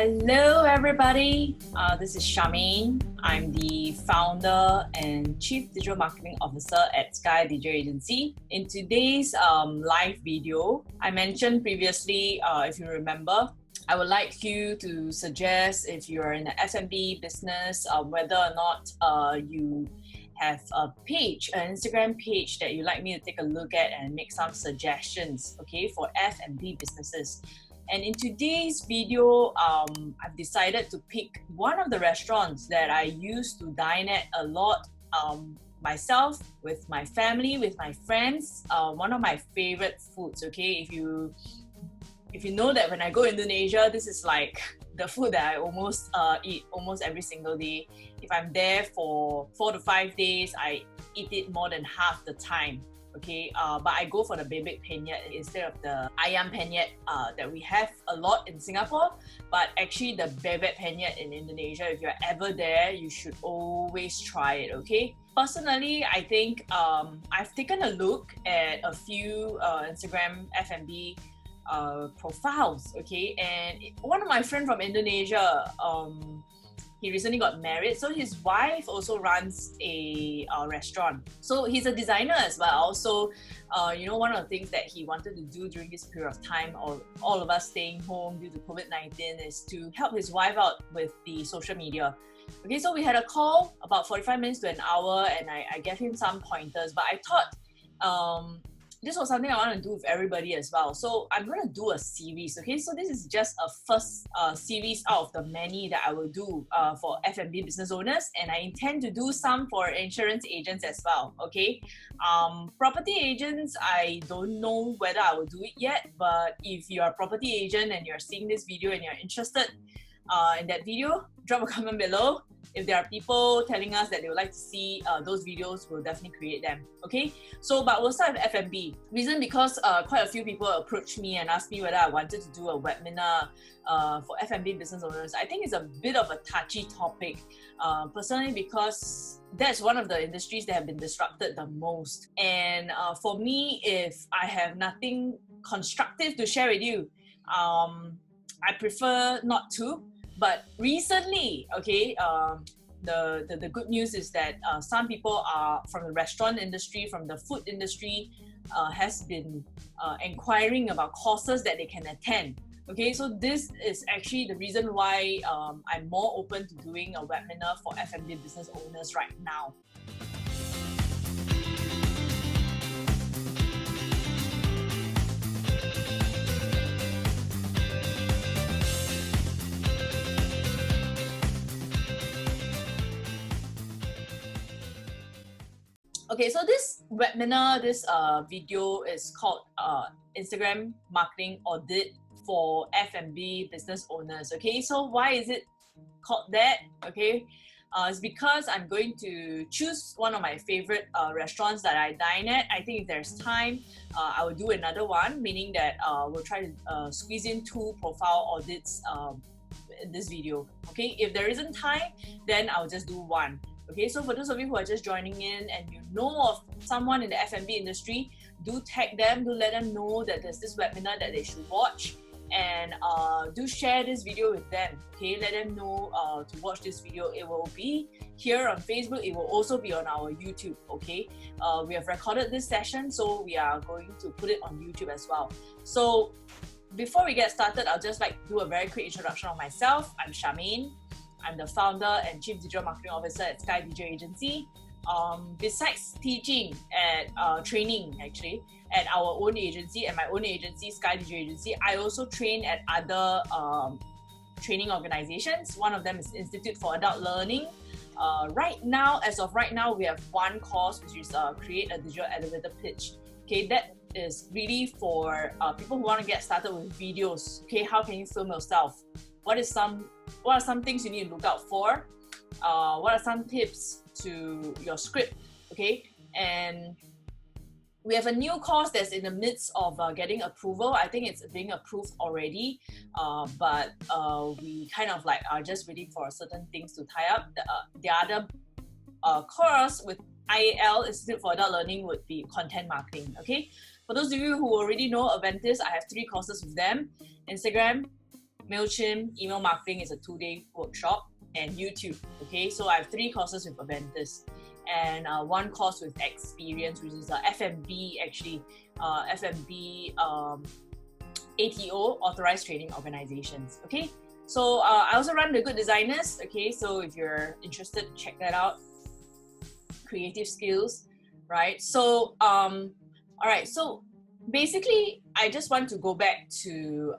Hello everybody, this is Charmaine. I'm the founder and Chief Digital Marketing Officer at Sky Digital Agency. In today's live video, I mentioned previously, if you remember, I would like you to suggest if you're in the F&B business, whether or not you have a page, an Instagram page that you'd like me to take a look at and make some suggestions, okay, for F&B businesses. And in today's video, I've decided to pick one of the restaurants that I used to dine at a lot myself, with my family, with my friends. One of my favorite foods, okay? If you know that when I go to Indonesia, this is like the food that I almost eat almost every single day. If I'm there for 4 to 5 days, I eat it more than half the time. Okay, but I go for the bebek penyet instead of the ayam penyet that we have a lot in Singapore. But actually the bebek penyet in Indonesia, if you're ever there, you should always try it, okay? Personally, I think I've taken a look at a few Instagram F&B profiles, okay? And one of my friends from Indonesia, he recently got married, so his wife also runs a restaurant. So he's a designer as well. So, one of the things that he wanted to do during this period of time, all of us staying home due to COVID-19, is to help his wife out with the social media. Okay, so we had a call about 45 minutes to an hour, and I gave him some pointers, but I thought this was something I want to do with everybody as well. So I'm going to do a series, okay? So this is just a first series out of the many that I will do for F&B business owners, and I intend to do some for insurance agents as well, okay? Property agents, I don't know whether I will do it yet, but if you're a property agent and you're seeing this video and you're interested in that video, drop a comment below. If there are people telling us that they would like to see those videos, we'll definitely create them, okay? So, but we'll start with F&B. Reason because quite a few people approached me and asked me whether I wanted to do a webinar for F&B business owners. I think it's a bit of a touchy topic, personally, because that's one of the industries that have been disrupted the most. And for me, if I have nothing constructive to share with you, I prefer not to. But recently, okay, the good news is that some people are from the restaurant industry, from the food industry, has been inquiring about courses that they can attend. Okay, so this is actually the reason why I'm more open to doing a webinar for F&B business owners right now. Okay, so this webinar, this video is called Instagram Marketing Audit for F&B business owners. Okay, so why is it called that? Okay, it's because I'm going to choose one of my favorite restaurants that I dine at. I think if there's time, I will do another one, meaning that we'll try to squeeze in 2 profile audits in this video. Okay, if there isn't time, then I'll just do 1. Okay, so for those of you who are just joining in and you know of someone in the F&B industry, do tag them, do let them know that there's this webinar that they should watch, and do share this video with them. Okay, let them know to watch this video. It will be here on Facebook, it will also be on our YouTube. Okay, we have recorded this session, so we are going to put it on YouTube as well. So before we get started, I'll just like do a very quick introduction of myself. I'm Charmaine. I'm the founder and Chief Digital Marketing Officer at Sky Digital Agency. Besides teaching at training actually at our own agency, at my own agency, Sky Digital Agency, I also train at other training organizations. One of them is Institute for Adult Learning. Right now, as of right now, we have one course which is Create a Digital Elevator Pitch. Okay, that is really for people who want to get started with videos. Okay, how can you film yourself? What are some things you need to look out for? What are some tips to your script? Okay, and we have a new course that's in the midst of getting approval. I think it's being approved already, but we kind of like are just waiting for certain things to tie up. The other course with IAL, Institute for Adult Learning, would be content marketing. Okay, for those of you who already know Aventis, I have 3 courses with them: Instagram, MailChimp, email marketing is a 2-day workshop, and YouTube. Okay, so I have 3 courses with Aventus, and 1 course with Experience, which is FMB actually, FMB ATO, Authorized Training Organizations. Okay, so I also run The Good Designers. Okay, so if you're interested, check that out. Creative skills, right? So all right, so basically I just want to go back to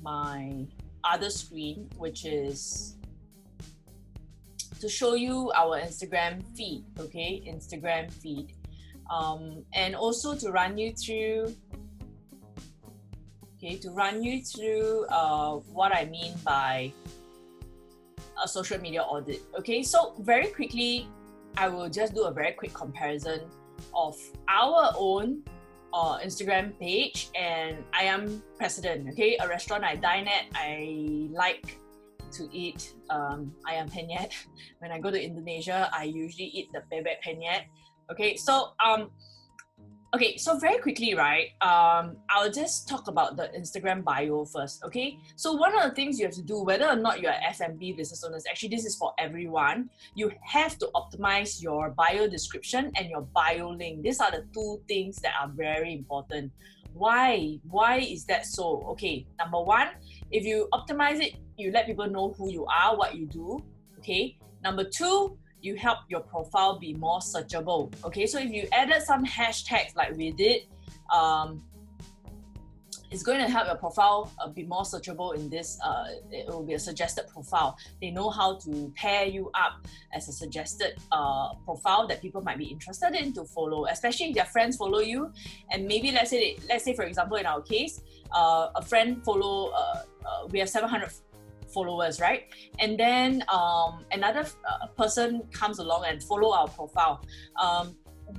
my other screen, which is to show you our Instagram feed. Okay, Instagram feed, and also to run you through what I mean by a social media audit. Okay, so very quickly, I will just do a very quick comparison of our own Instagram page and I Am President. Okay, a restaurant I dine at. I like to eat ayam penyet. When I go to Indonesia, I usually eat the bebek penyet. Okay, so so very quickly, right? I'll just talk about the Instagram bio first. Okay, so one of the things you have to do, whether or not you're F&B business owners, actually this is for everyone. You have to optimize your bio description and your bio link. These are the 2 things that are very important. Why is that so? Okay, number 1, if you optimize it, you let people know who you are, what you do. Okay, number 2, you help your profile be more searchable. Okay, so if you added some hashtags like we did, it's going to help your profile be more searchable in this. It will be a suggested profile. They know how to pair you up as a suggested profile that people might be interested in to follow, especially if their friends follow you. And maybe let's say for example in our case, a friend follow. We have 700 followers, right? And then another person comes along and follow our profile.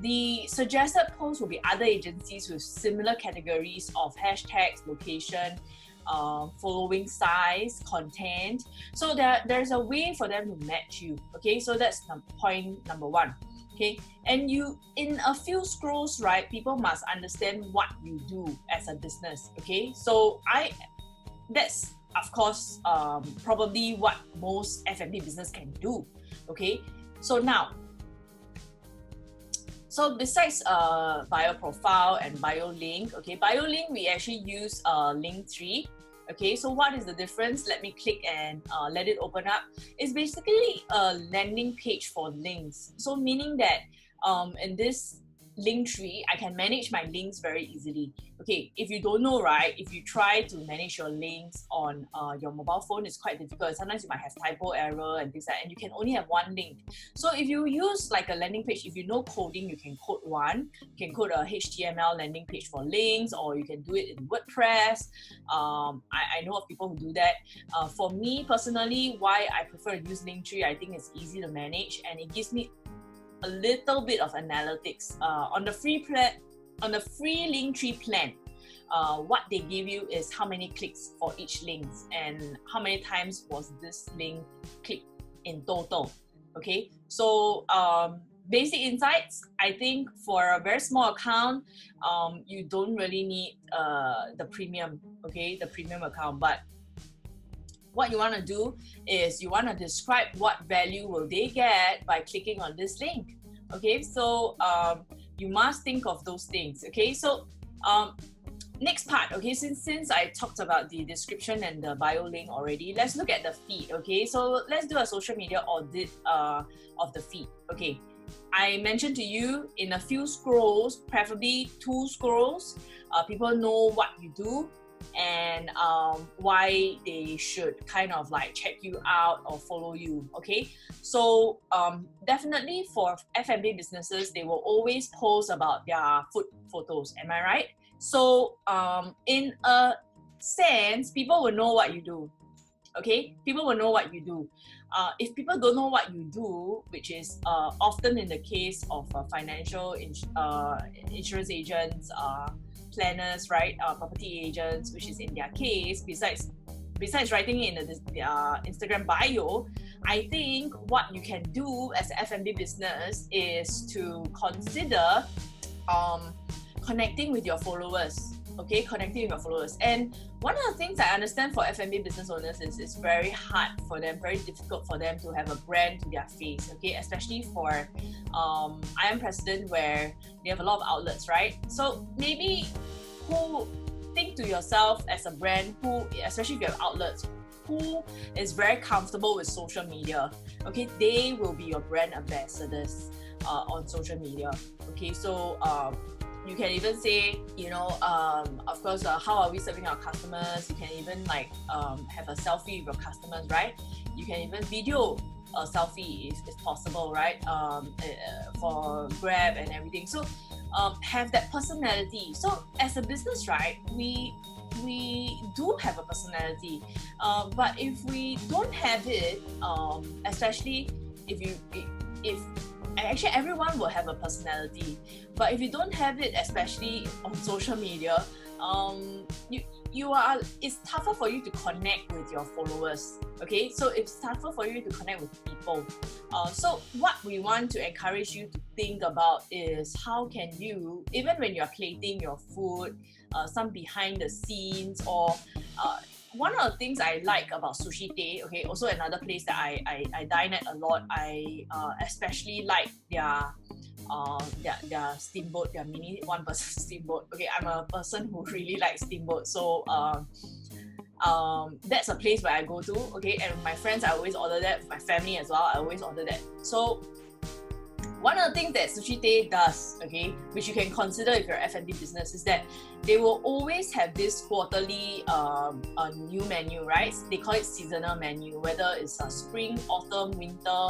The suggested posts will be other agencies with similar categories of hashtags, location, following size, content. So there's a way for them to match you. Okay, so that's point number 1. Okay, and you, in a few scrolls, right, people must understand what you do as a business. Okay, so that's of course probably what most F&B business can do. Okay, so now, so besides bio profile and bio link, okay, bio link we actually use Linktree. Okay, so what is the difference? Let me click and let it open up. It's basically a landing page for links. So meaning that in this Linktree, I can manage my links very easily. Okay, if you don't know, right, if you try to manage your links on your mobile phone, it's quite difficult. Sometimes you might have typo error and things like that, and you can only have 1 link. So if you use like a landing page, if you know coding, you can code one. You can code a HTML landing page for links, or you can do it in WordPress. I know of people who do that. For me personally, why I prefer to use Linktree, I think it's easy to manage and it gives me a little bit of analytics. On the free Linktree plan, what they give you is how many clicks for each link and how many times was this link clicked in total. Okay, so basic insights. I think for a very small account, you don't really need the premium. Okay, the premium account, but what you want to do is you want to describe what value will they get by clicking on this link. Okay, so you must think of those things. Okay, so next part. Okay, since I talked about the description and the bio link already, let's look at the feed. Okay, so let's do a social media audit of the feed. Okay, I mentioned to you in a few scrolls, preferably 2 scrolls, people know what you do and why they should kind of like check you out or follow you. Okay, so definitely for F&B businesses, they will always post about their food photos. Am I right? So in a sense, people will know what you do. Okay, people will know what you do. If people don't know what you do, which is often in the case of financial insurance agents, planners, right? Property agents, which is in their case, besides writing it in the Instagram bio, I think what you can do as an F&B business is to consider connecting with your followers. okay, connecting with your followers. And one of the things I understand for F&B business owners is it's very hard for them, very difficult for them to have a brand to their face, okay, especially for I am president where they have a lot of outlets, right? So maybe think to yourself as a brand, especially if you have outlets, who is very comfortable with social media, okay, they will be your brand ambassadors on social media, okay? So you can even say, of course, how are we serving our customers? You can even have a selfie with your customers, right? You can even video a selfie if possible, right? For Grab and everything. So have that personality. So as a business, right, we do have a personality, but if we don't have it, especially if actually everyone will have a personality, but if you don't have it, especially on social media, it's tougher for you to connect with your followers, okay? So it's tougher for you to connect with people. So what we want to encourage you to think about is how can you, even when you're plating your food, some behind the scenes, or one of the things I like about Sushi Tei, okay, also another place that I dine at a lot, I especially like their steamboat, their mini one-person steamboat. Okay, I'm a person who really likes steamboat, so that's a place where I go to, okay, and with my friends I always order that, with my family as well I always order that. So one of the things that Sushi Tei does, okay, which you can consider if you're an F&B business, is that they will always have this quarterly a new menu, right? They call it seasonal menu, whether it's spring, autumn, winter,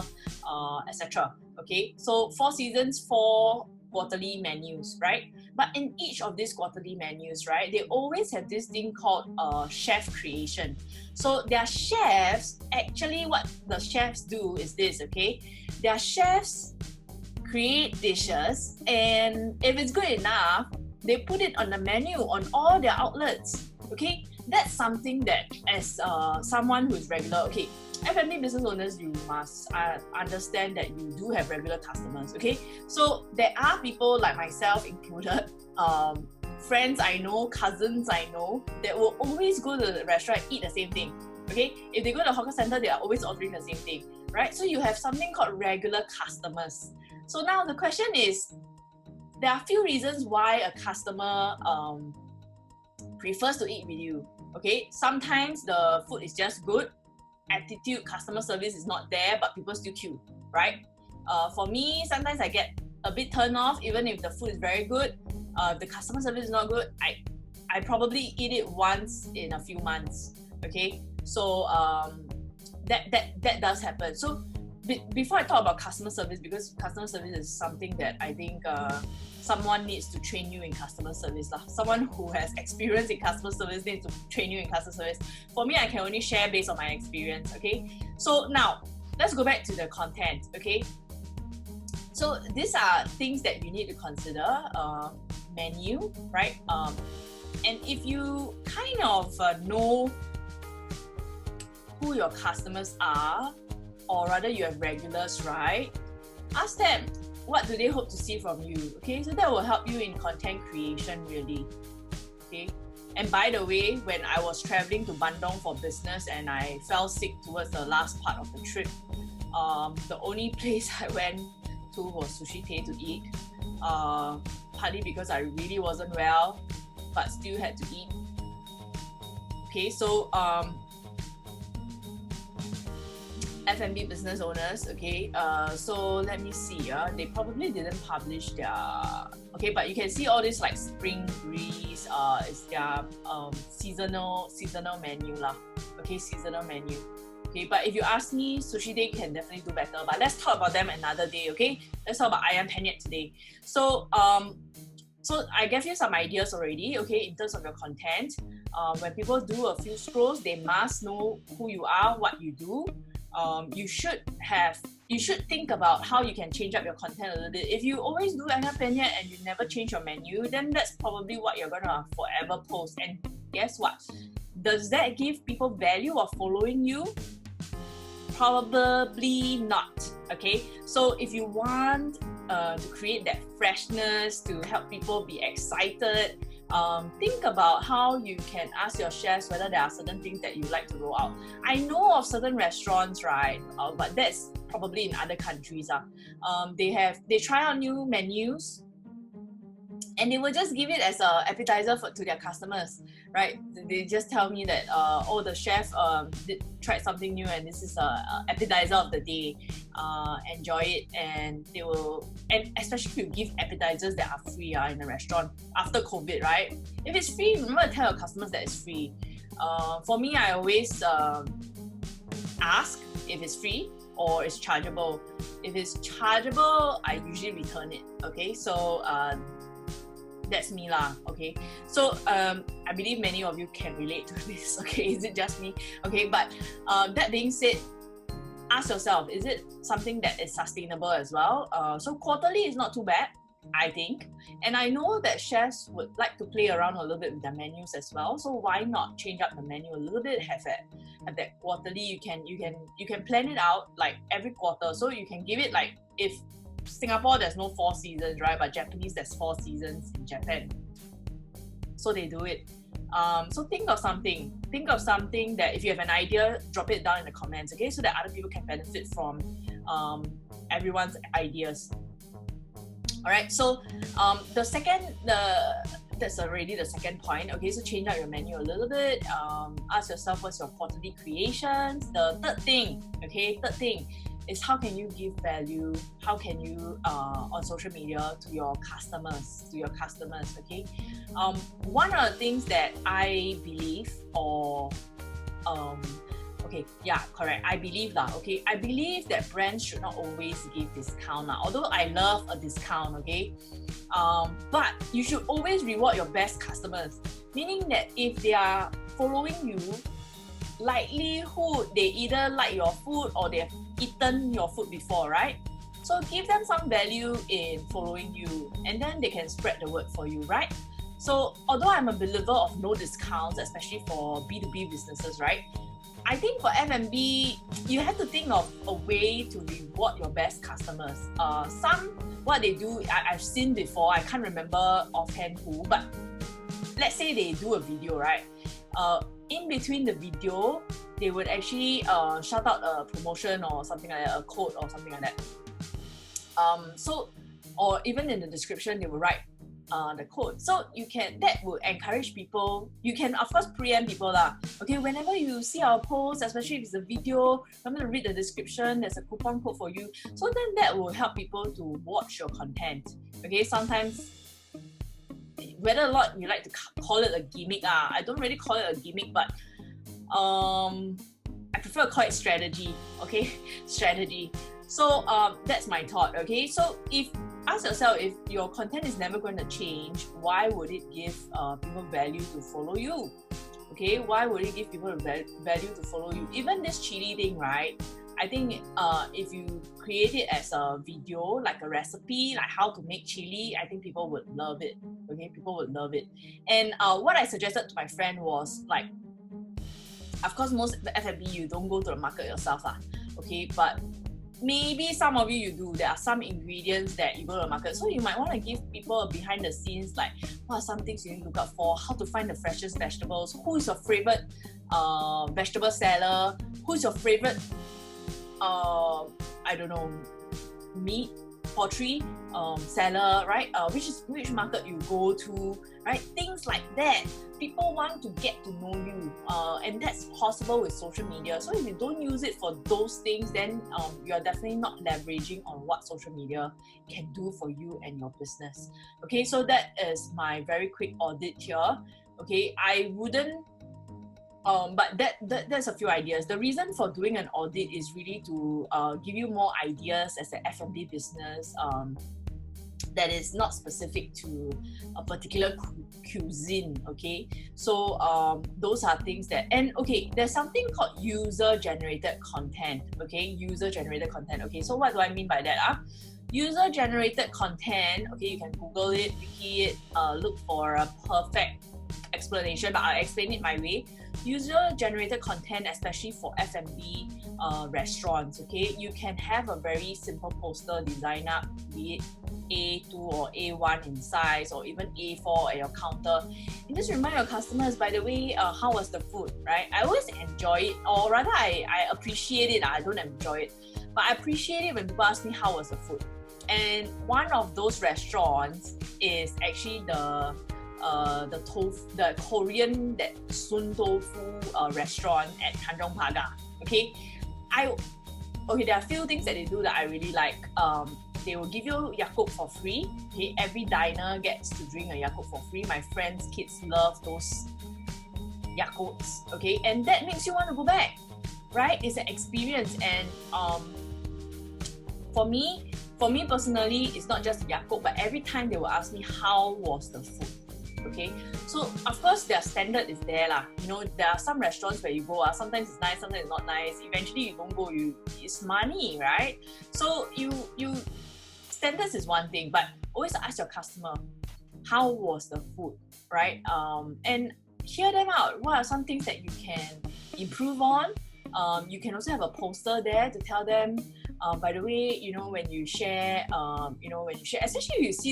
etc. Okay, so 4 seasons, 4 quarterly menus, right? But in each of these quarterly menus, right, they always have this thing called chef creation. So their chefs, actually what the chefs do is this, okay? Their chefs create dishes, and if it's good enough, they put it on the menu on all their outlets, okay? That's something that as someone who's regular, okay, F&B business owners, you must understand that you do have regular customers, okay? So there are people like myself included, friends I know, cousins I know, that will always go to the restaurant and eat the same thing, okay? If they go to the hawker center, they are always ordering the same thing, right? So you have something called regular customers. So now the question is, there are a few reasons why a customer prefers to eat with you, okay? Sometimes the food is just good, attitude, customer service is not there, but people still queue, right? For me, sometimes I get a bit turned off, even if the food is very good. If the customer service is not good, I probably eat it once in a few months, okay? So that does happen. So before I talk about customer service, because customer service is something that I think someone needs to train you in customer service. Someone who has experience in customer service needs to train you in customer service. For me, I can only share based on my experience, okay? So now, let's go back to the content, okay? So these are things that you need to consider. Menu, right? And if you kind of know who your customers are, or rather you have regulars, right? Ask them, what do they hope to see from you? Okay, so that will help you in content creation, really. Okay, and by the way, when I was traveling to Bandung for business and I fell sick towards the last part of the trip, the only place I went to was Sushi Tei to eat. Partly because I really wasn't well, but still had to eat. Okay, so F&B business owners, okay, so let me see, they probably didn't publish their, okay, but you can see all this like spring breeze, is their seasonal menu lah, okay, seasonal menu. Okay, but if you ask me, Sushi Tei can definitely do better, but let's talk about them another day, okay? Let's talk about Ayam Penyet today. So, so I gave you some ideas already, okay, in terms of your content. When people do a few scrolls, they must know who you are, what you do. You should think about how you can change up your content a little bit. If you always do Ayam Penyet and you never change your menu, then that's probably what you're gonna forever post. And guess what? Does that give people value of following you? Probably not, okay? So if you want to create that freshness, to help people be excited think about how you can ask your chefs whether there are certain things that you like to roll out. I know of certain restaurants, right? But that's probably in other countries. They try out new menus, and they will just give it as an appetizer to their customers, right? They just tell me that, the chef tried something new and this is a appetizer of the day. Enjoy it, and they will. And especially if you give appetizers that are free in a restaurant after COVID, right? If it's free, remember to tell your customers that it's free. For me, I always ask if it's free or it's chargeable. If it's chargeable, I usually return it. Okay, so that's me lah. Okay, so I believe many of you can relate to this. Okay, is it just me? Okay, but that being said, ask yourself, is it something that is sustainable as well? So quarterly is not too bad, I think, and I know that chefs would like to play around a little bit with their menus as well. So why not change up the menu a little bit? Have that quarterly. You can plan it out like every quarter. So you can give it like, if Singapore there's no 4 seasons, right? But Japanese there's 4 seasons in Japan. So they do it. So think of something that if you have an idea, drop it down in the comments, okay? So that other people can benefit from everyone's ideas. All right, so that's already the second point. Okay, so change out your menu a little bit. Ask yourself what's your quarterly creations. The third thing is how can you give value? How can you on social media to your customers? Okay. One of the things that I believe, I believe that brands should not always give discount. Although I love a discount, okay, but you should always reward your best customers. Meaning that if they are following you, likelihood they either like your food or they've eaten your food before, right? So give them some value in following you, and then they can spread the word for you, right? So although I'm a believer of no discounts, especially for B2B businesses, right? I think for F&B, you have to think of a way to reward your best customers. What they do, I've seen before, I can't remember offhand who, but let's say they do a video, right? In between the video, they would actually shout out a promotion or something like that, a code or something like that. Or even in the description, they will write the code. So that will encourage people. You can of course preempt people lah. Okay, whenever you see our post, especially if it's a video, remember to read the description. There's a coupon code for you. So then that will help people to watch your content. Okay, sometimes whether or not you like to call it a gimmick, I don't really call it a gimmick, but I prefer to call it strategy. Okay, strategy. So that's my thought. Okay, so ask yourself, if your content is never going to change, why would it give people value to follow you? Okay, why would it give people value to follow you? Even this chili thing, right? I think if you create it as a video, like a recipe, like how to make chili, I think people would love it. Okay, people would love it. And what I suggested to my friend was like, of course, most F&B, you don't go to the market yourself, okay, but maybe some of you do. There are some ingredients that you go to the market, so you might want to give people a behind the scenes, like what are some things you need to look out for, how to find the freshest vegetables, who is your favorite vegetable seller, who's your favorite meat, poultry seller, right? Which market you go to, right? Things like that. People want to get to know you, and that's possible with social media. So if you don't use it for those things, then you're definitely not leveraging on what social media can do for you and your business. Okay, so that is my very quick audit here. Okay, I wouldn't but there's a few ideas. The reason for doing an audit is really to give you more ideas as an F&B business that is not specific to a particular cuisine, okay? So those are things that, and okay, there's something called user-generated content, okay? User-generated content, okay? So what do I mean by that? User-generated content, okay, you can Google it, wiki it, look for a perfect explanation, but I'll explain it my way. User-generated content, especially for F&B restaurants, okay? You can have a very simple poster design up, be it A2 or A1 in size, or even A4 at your counter. And just remind your customers, by the way, how was the food, right? I always enjoy it, or rather I appreciate it. I don't enjoy it, but I appreciate it when people ask me how was the food. And one of those restaurants is actually the Korean Sun Tofu restaurant at Tanjong Pagar. Okay, there are a few things that they do that I really like. They will give you Yakult for free. Okay, every diner gets to drink a Yakult for free. My friends' kids love those Yakults. Okay, and that makes you want to go back, right? It's an experience, and for me personally, it's not just Yakult, but every time they will ask me how was the food. Okay, so of course their standard is there lah. You know, there are some restaurants where you go, sometimes it's nice, sometimes it's not nice. Eventually you don't go, it's money, right? So you standards is one thing, but always ask your customer, how was the food, right? And hear them out. What are some things that you can improve on? You can also have a poster there to tell them, by the way, you know, when you share, especially if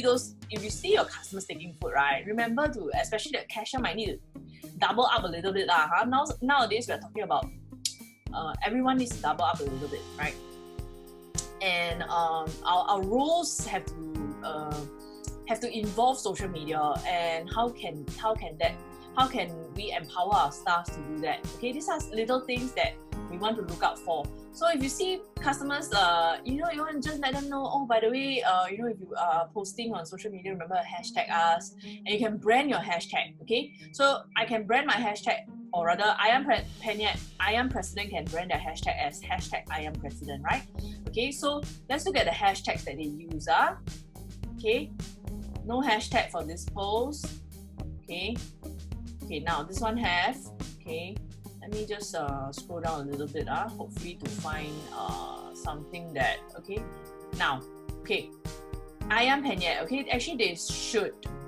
you see your customers taking food, right? Remember to, especially the cashier might need to double up a little bit lah. Nowadays we're talking about everyone needs to double up a little bit, right? And our rules have to involve social media, and how can we empower our staff to do that? Okay, these are little things that we want to look out for. So if you see customers, you want to just let them know, oh, by the way, if you are posting on social media, remember hashtag us, and you can brand your hashtag. Okay, so I can brand my hashtag, or rather, I am president can brand their hashtag as hashtag I am president, right? Okay, so let's look at the hashtags that they use. Okay, no hashtag for this post. Okay, now this one has. Okay, let me just scroll down a little bit, hopefully to find something that, okay, now, okay, I am Penyet, okay, actually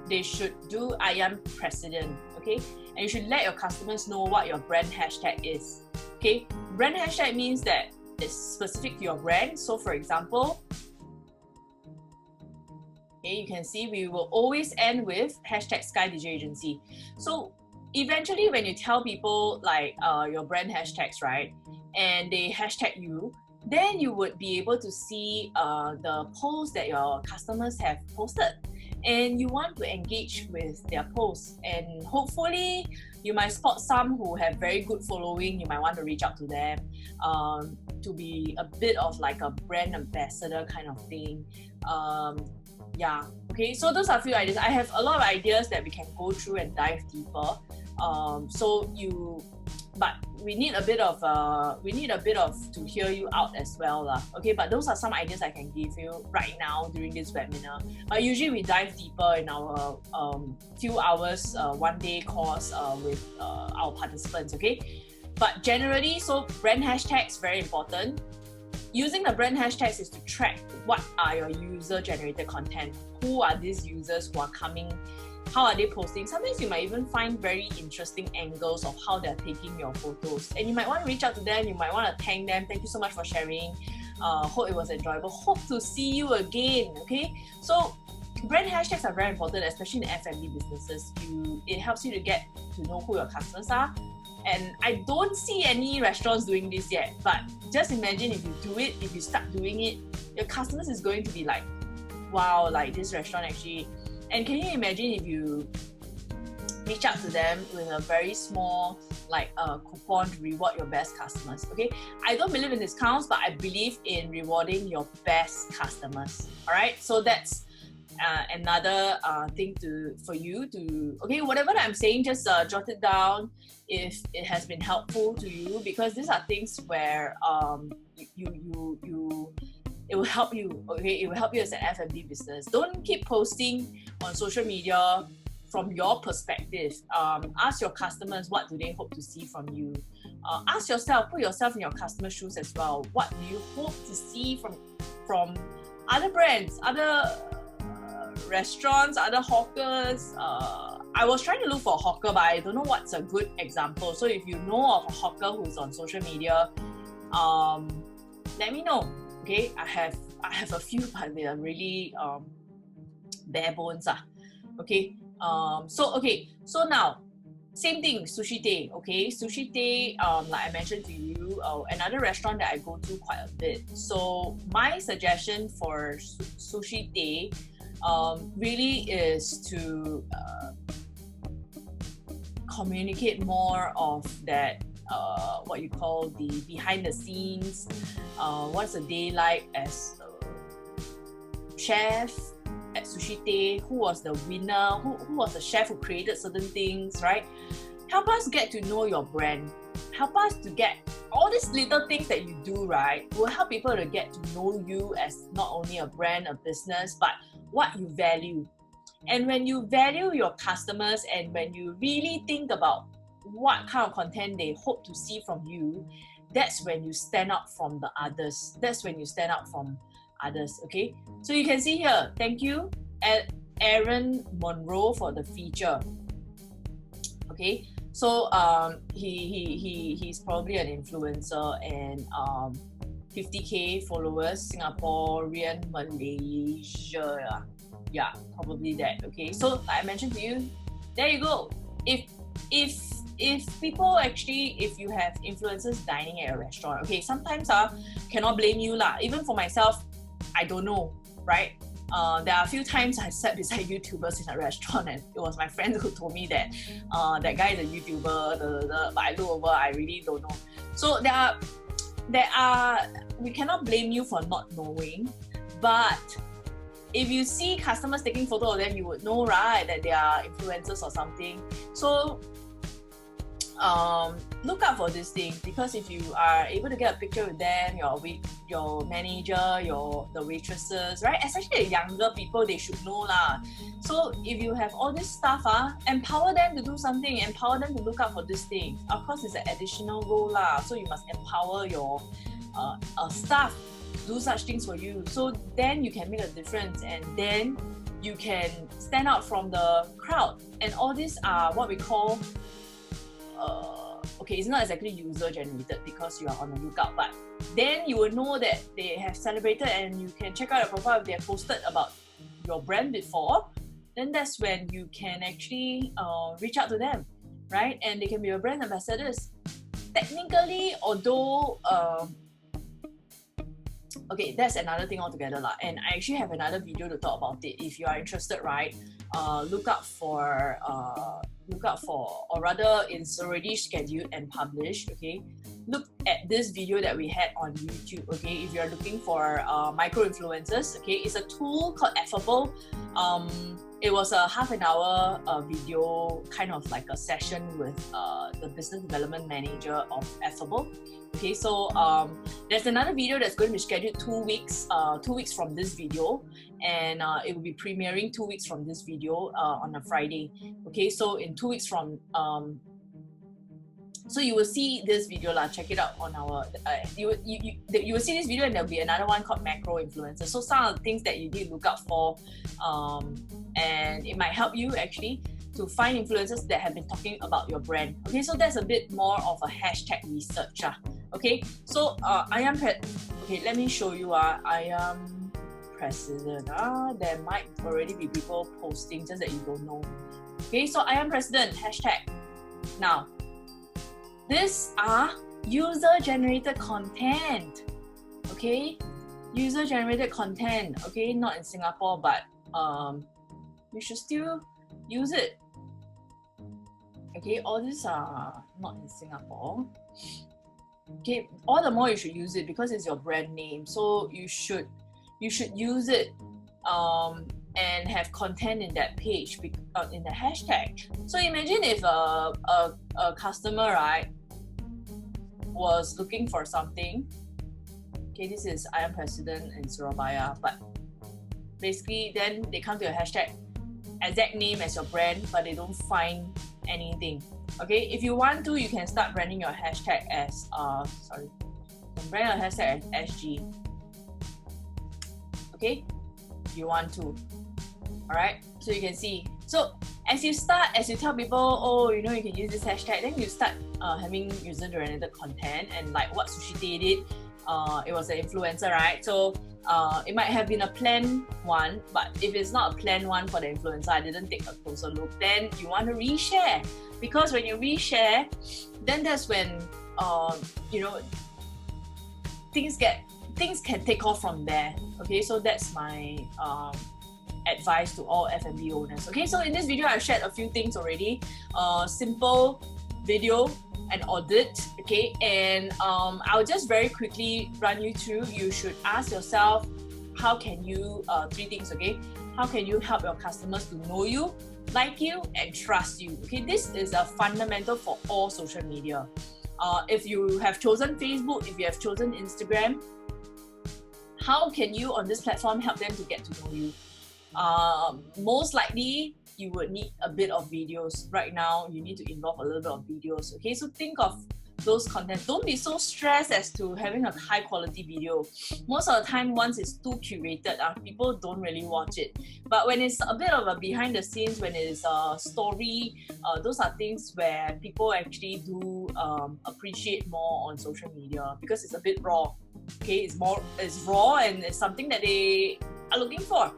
they should do I am president, okay, and you should let your customers know what your brand hashtag is, okay. Brand hashtag means that it's specific to your brand. So for example, okay, you can see we will always end with hashtag Sky DJ Agency. So eventually when you tell people like your brand hashtags, right, and they hashtag you, then you would be able to see the posts that your customers have posted, and you want to engage with their posts, and hopefully you might spot some who have very good following. You might want to reach out to them to be a bit of like a brand ambassador kind of thing. Yeah, okay, so those are a few ideas. I have a lot of ideas that we can go through and dive deeper. But we need a bit of to hear you out as well lah. Okay, but those are some ideas I can give you right now during this webinar. But usually we dive deeper in our few hours one day course with our participants. Okay, but generally, so brand hashtags very important. Using the brand hashtags is to track what are your user-generated content. Who are these users who are coming? How are they posting? Sometimes you might even find very interesting angles of how they're taking your photos. And you might want to reach out to them. You might want to thank them. Thank you so much for sharing. Hope it was enjoyable. Hope to see you again. Okay? So brand hashtags are very important, especially in F&B businesses. It helps you to get to know who your customers are. And I don't see any restaurants doing this yet, but just imagine if you do it, if you start doing it, your customers is going to be like, wow, like this restaurant actually. And can you imagine if you reach out to them with a very small coupon to reward your best customers? Okay, I don't believe in discounts, but I believe in rewarding your best customers. All right, so that's another thing for you to, okay, whatever that I'm saying, just jot it down if it has been helpful to you, because these are things where it will help you. Okay, it will help you as an F&B business. Don't keep posting on social media from your perspective. Ask your customers, what do they hope to see from you? Ask yourself, put yourself in your customer's shoes as well. What do you hope to see from other brands, other restaurants, other hawkers, I was trying to look for a hawker, but I don't know what's a good example. So if you know of a hawker who's on social media, let me know. Okay, I have a few, but they are really bare bones. Okay. So now same thing, Sushi Tei. Okay, Sushi Tei, like I mentioned to you, another restaurant that I go to quite a bit. So my suggestion for Sushi Tei really is to communicate more of that, what you call the behind the scenes. What's a day like as a chef at Sushi Tei? Who was the winner? Who was the chef who created certain things, right? Help us get to know your brand. Help us to get all these little things that you do, right? Will help people to get to know you as not only a brand, a business, but what you value. And when you value your customers and when you really think about what kind of content they hope to see from you, that's when you stand out from the others. That's when you stand out from others, okay? So you can see here, thank you, Aaron Monroe, for the feature. Okay, so he's probably an influencer and 50k followers, Singaporean, Malaysia, yeah, probably that. Okay, so like I mentioned to you, there you go. If people actually, if you have influencers dining at a restaurant, okay, sometimes cannot blame you lah. Even for myself, I don't know, right? There are a few times I sat beside YouTubers in a restaurant and it was my friend who told me that that guy is a YouTuber, but I look over, I really don't know. So there are, we cannot blame you for not knowing, but if you see customers taking photo of them, you would know, right, that they are influencers or something. So look out for this thing, because if you are able to get a picture with them, your manager, the waitresses, right, especially the younger people, they should know lah. So if you have all this stuff, empower them to do something, empower them to look out for this thing. Of course, it's an additional role lah, so you must empower your staff to do such things for you, so then you can make a difference and then you can stand out from the crowd. And all these are what we call okay, it's not exactly user generated because you are on the lookout, but then you will know that they have celebrated and you can check out your profile if they have posted about your brand before. Then that's when you can actually reach out to them, right? And they can be your brand ambassadors. Technically, although okay, that's another thing altogether lah. And I actually have another video to talk about it. If you are interested, right, look out for, or rather it's already scheduled and published, okay? Look at this video that we had on YouTube, okay? If you're looking for micro-influencers, okay? It's a tool called Affable. It was a half an hour video, kind of like a session with the business development manager of Affable. Okay, so there's another video that's going to be scheduled 2 weeks from this video, and it will be premiering 2 weeks from this video on a Friday. Okay, so in 2 weeks from so you will see this video lah. Check it out on our you will see this video, and there'll be another one called macro influencers. So some of the things that you need to look out for, and it might help you actually to find influencers that have been talking about your brand. Okay, so that's a bit more of a hashtag research. Okay, so okay, let me show you. I am president. There might already be people posting, just that you don't know. Okay, so I am president hashtag. Now, these are user-generated content. Okay, user-generated content. Okay, not in Singapore, but you should still use it. Okay, all these are not in Singapore. Okay, all the more you should use it because it's your brand name. So you should use it and have content in that page, in the hashtag. So imagine if a customer, right, was looking for something. Okay, this is I am president in Surabaya, but basically then they come to a hashtag, exact name as your brand, but they don't find anything. Okay, if you want to, you can start branding your hashtag as brand your hashtag as SG. Okay, if you want to. All right, so you can see. So as you tell people, oh, you know, you can use this hashtag, then you start having user-generated content, and like what Sushi Day did, it was an influencer, right? So it might have been a planned one, but if it's not a planned one for the influencer, I didn't take a closer look, then you want to reshare. Because when you reshare, then that's when you know, things can take off from there. Okay, so that's my advice to all F&B owners. Okay, so in this video I've shared a few things already. Simple video and audit. Okay, and I'll just very quickly run you through. You should ask yourself, how can you three things. Okay, how can you help your customers to know you, like you, and trust you? Okay, this is a fundamental for all social media. If you have chosen Facebook, if you have chosen Instagram, how can you on this platform help them to get to know you? Most likely you would need a bit of videos. Right now you need to involve a little bit of videos. Okay, so think of those content. Don't be so stressed as to having a high quality video. Most of the time, once it's too curated, people don't really watch it. But when it's a bit of a behind the scenes, when it is a story, those are things where people actually do appreciate more on social media, because it's a bit raw. Okay, it's raw, and it's something that they are looking for,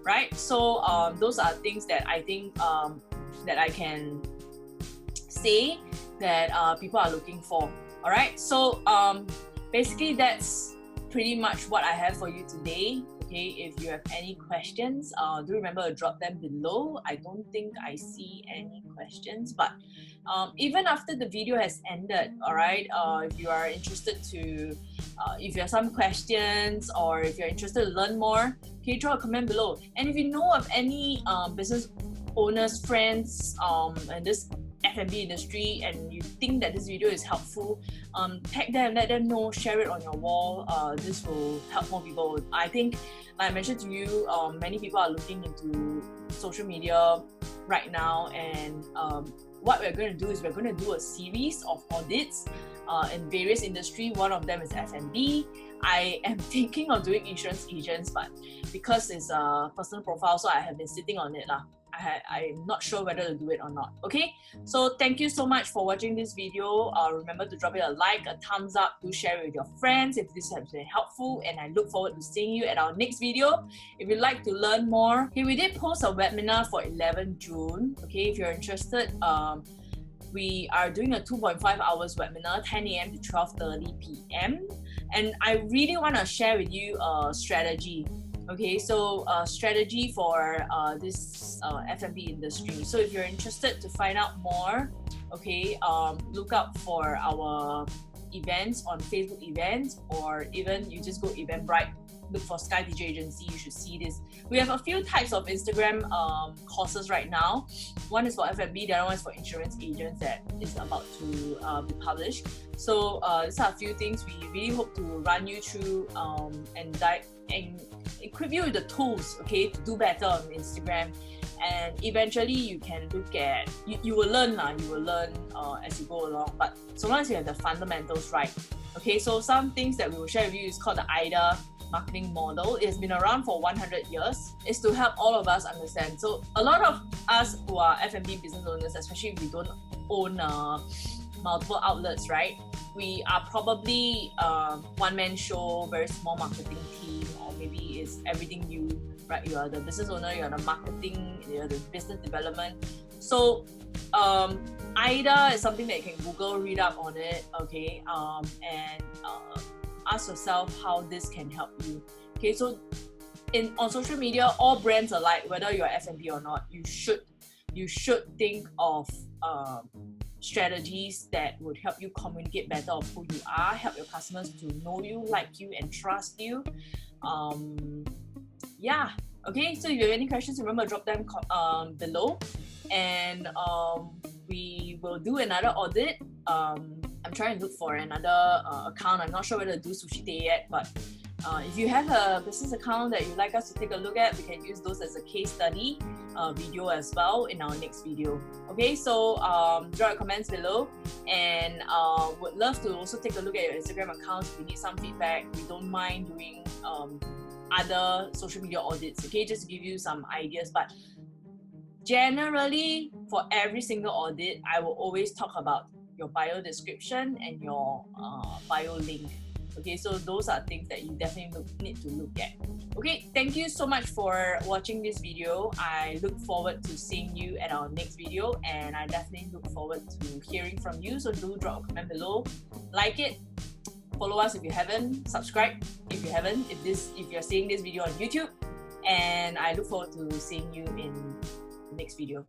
right? So those are things that I think that I can say that people are looking for. All right, so basically that's pretty much what I have for you today. Okay, if you have any questions, do remember to drop them below. I don't think I see any questions, but even after the video has ended, all right, if you are interested to if you have some questions, or if you're interested to learn more, okay, drop a comment below. And if you know of any business owners, friends in this F&B industry, and you think that this video is helpful, tag them, let them know, share it on your wall. This will help more people. I think, like I mentioned to you, many people are looking into social media right now, and what we're going to do is we're going to do a series of audits in various industry. One of them is F&B. I am thinking of doing insurance agents, but because it's a personal profile, so I have been sitting on it. I'm not sure whether to do it or not. Okay, so thank you so much for watching this video. Remember to drop it a like, a thumbs up, to share it with your friends if this has been helpful, and I look forward to seeing you at our next video. If you'd like to learn more, okay, we did post a webinar for 11 June. Okay, if you're interested, we are doing a 2.5 hours webinar, 10 a.m. to 12:30 p.m. And I really want to share with you a strategy. Okay, so strategy for this F&B industry. So if you're interested to find out more, okay, look out for our events on Facebook events, or even you just go Eventbrite, look for Sky DJ Agency, you should see this. We have a few types of Instagram courses right now. One is for F&B, the other one is for insurance agents that is about to be published. So these are a few things we really hope to run you through and equip you with the tools, okay, to do better on Instagram. And eventually you can look at, you will learn as you go along, but so long as you have the fundamentals right. Okay, so some things that we will share with you is called the AIDA marketing model. It has been around for 100 years. It's to help all of us understand. So a lot of us who are F&B business owners, especially if we don't own multiple outlets, right? We are probably one-man show, very small marketing team, or maybe it's everything you, right? You are the business owner, you are the marketing, you are the business development. So AIDA is something that you can Google, read up on it, okay, and ask yourself how this can help you. Okay, so on social media, all brands alike, whether you're F&B or not, you should think of strategies that would help you communicate better of who you are, help your customers to know you, like you, and trust you. Yeah, okay, so if you have any questions, remember, drop them below, and we will do another audit. I'm trying to look for another account. I'm not sure whether to do Sushi Day yet, but if you have a business account that you'd like us to take a look at, we can use those as a case study video as well in our next video. Okay, so drop your comments below, and would love to also take a look at your Instagram accounts. If you need some feedback, we don't mind doing other social media audits, okay, just to give you some ideas. But Generally, for every single audit, I will always talk about your bio description and your bio link. Okay, so those are things that you definitely need to look at. Okay, thank you so much for watching this video. I look forward to seeing you at our next video, and I definitely look forward to hearing from you. So do drop a comment below, like it, follow us if you haven't, subscribe if you haven't, if you're seeing this video on YouTube, and I look forward to seeing you in the next video.